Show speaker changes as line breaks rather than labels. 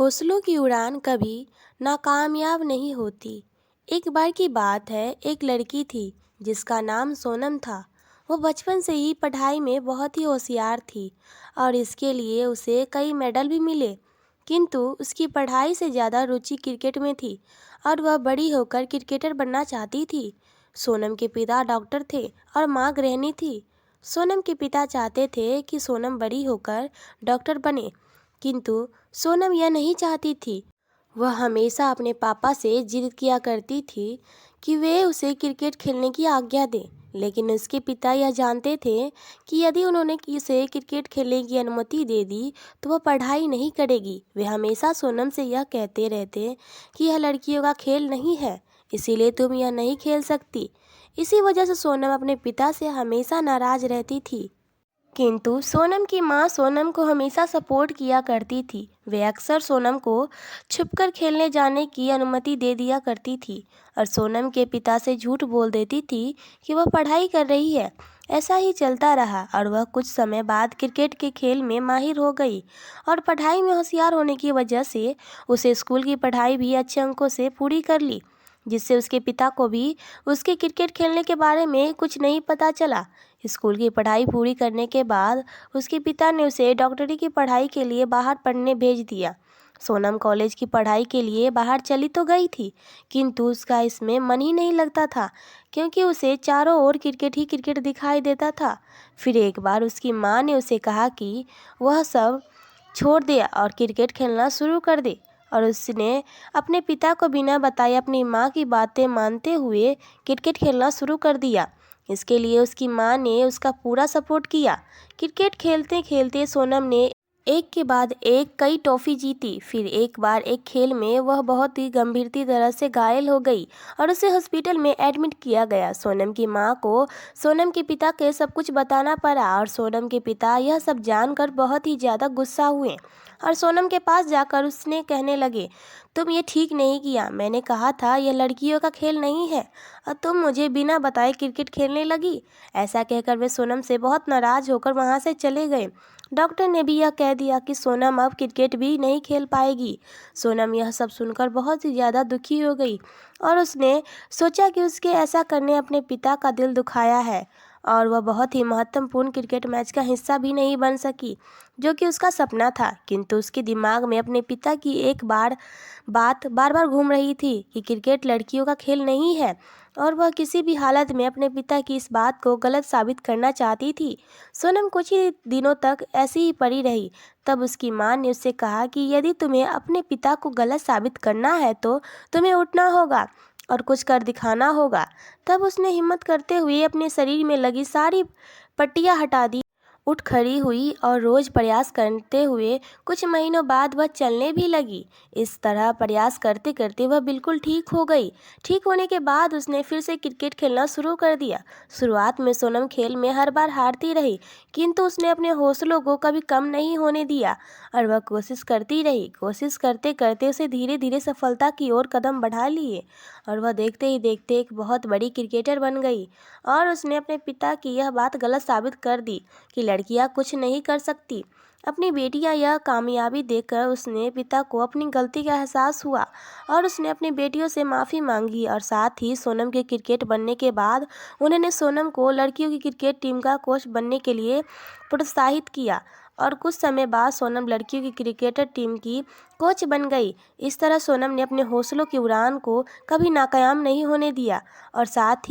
हौसलों की उड़ान कभी नाकामयाब नहीं होती। एक बार की बात है, एक लड़की थी जिसका नाम सोनम था। वो बचपन से ही पढ़ाई में बहुत ही होशियार थी और इसके लिए उसे कई मेडल भी मिले। किंतु उसकी पढ़ाई से ज़्यादा रुचि क्रिकेट में थी और वह बड़ी होकर क्रिकेटर बनना चाहती थी। सोनम के पिता डॉक्टर थे और माँ गृहिणी थी। सोनम के पिता चाहते थे कि सोनम बड़ी होकर डॉक्टर बने, किंतु सोनम यह नहीं चाहती थी। वह हमेशा अपने पापा से जिद किया करती थी कि वे उसे क्रिकेट खेलने की आज्ञा दें, लेकिन उसके पिता यह जानते थे कि यदि उन्होंने उसे क्रिकेट खेलने की अनुमति दे दी तो वह पढ़ाई नहीं करेगी। वे हमेशा सोनम से यह कहते रहते कि यह लड़कियों का खेल नहीं है, इसीलिए तुम यह नहीं खेल सकती। इसी वजह से सोनम अपने पिता से हमेशा नाराज रहती थी। किंतु सोनम की माँ सोनम को हमेशा सपोर्ट किया करती थी। वे अक्सर सोनम को छुपकर खेलने जाने की अनुमति दे दिया करती थी और सोनम के पिता से झूठ बोल देती थी कि वह पढ़ाई कर रही है। ऐसा ही चलता रहा और वह कुछ समय बाद क्रिकेट के खेल में माहिर हो गई और पढ़ाई में होशियार होने की वजह से उसे स्कूल की पढ़ाई भी अच्छे अंकों से पूरी कर ली, जिससे उसके पिता को भी उसके क्रिकेट खेलने के बारे में कुछ नहीं पता चला। स्कूल की पढ़ाई पूरी करने के बाद उसके पिता ने उसे डॉक्टरी की पढ़ाई के लिए बाहर पढ़ने भेज दिया। सोनम कॉलेज की पढ़ाई के लिए बाहर चली तो गई थी, किंतु उसका इसमें मन ही नहीं लगता था, क्योंकि उसे चारों ओर क्रिकेट ही क्रिकेट दिखाई देता था। फिर एक बार उसकी माँ ने उसे कहा कि वह सब छोड़ दे और क्रिकेट खेलना शुरू कर दे, और उसने अपने पिता को बिना बताए अपनी माँ की बातें मानते हुए क्रिकेट खेलना शुरू कर दिया। इसके लिए उसकी माँ ने उसका पूरा सपोर्ट किया। क्रिकेट खेलते खेलते सोनम ने एक के बाद एक कई ट्रॉफी जीती। फिर एक बार एक खेल में वह बहुत ही गंभीर तरह से घायल हो गई और उसे हॉस्पिटल में एडमिट किया गया। सोनम की माँ को सोनम के पिता के सब कुछ बताना पड़ा और सोनम के पिता यह सब जानकर बहुत ही ज़्यादा गुस्सा हुए और सोनम के पास जाकर उसने कहने लगे, तुम ये ठीक नहीं किया। मैंने कहा था यह लड़कियों का खेल नहीं है और तुम मुझे बिना बताए क्रिकेट खेलने लगी। ऐसा कहकर वे सोनम से बहुत नाराज होकर वहाँ से चले गए। डॉक्टर ने भी यह कह दिया कि सोनम अब क्रिकेट भी नहीं खेल पाएगी। सोनम यह सब सुनकर बहुत ही ज़्यादा दुखी हो गई और उसने सोचा कि उसके ऐसा करने अपने पिता का दिल दुखाया है और वह बहुत ही महत्वपूर्ण क्रिकेट मैच का हिस्सा भी नहीं बन सकी, जो कि उसका सपना था। किंतु उसके दिमाग में अपने पिता की एक बात बार बार घूम रही थी कि क्रिकेट लड़कियों का खेल नहीं है और वह किसी भी हालत में अपने पिता की इस बात को गलत साबित करना चाहती थी। सोनम कुछ ही दिनों तक ऐसी ही पड़ी रही। तब उसकी माँ ने उससे कहा कि यदि तुम्हें अपने पिता को गलत साबित करना है तो तुम्हें उठना होगा और कुछ कर दिखाना होगा। तब उसने हिम्मत करते हुए अपने शरीर में लगी सारी पट्टियाँ हटा दी, उठ खड़ी हुई और रोज़ प्रयास करते हुए कुछ महीनों बाद वह चलने भी लगी। इस तरह प्रयास करते करते वह बिल्कुल ठीक हो गई। ठीक होने के बाद उसने फिर से क्रिकेट खेलना शुरू कर दिया। शुरुआत में सोनम खेल में हर बार हारती रही, किंतु उसने अपने हौसलों को कभी कम नहीं होने दिया और वह कोशिश करती रही। कोशिश करते करते उसे धीरे धीरे सफलता की ओर कदम बढ़ा लिए और वह देखते ही देखते एक बहुत बड़ी क्रिकेटर बन गई और उसने अपने पिता की यह बात गलत साबित कर दी कि लड़कियां कुछ नहीं कर सकती। अपनी बेटियां यह कामयाबी देखकर उसने पिता को अपनी गलती का एहसास हुआ और उसने अपनी बेटियों से माफ़ी मांगी और साथ ही सोनम के क्रिकेट बनने के बाद उन्होंने सोनम को लड़कियों की क्रिकेट टीम का कोच बनने के लिए प्रोत्साहित किया और कुछ समय बाद सोनम लड़कियों की क्रिकेटर टीम की कोच बन गई। इस तरह सोनम ने अपने हौसलों की उड़ान को कभी नाकाम नहीं होने दिया और साथ ही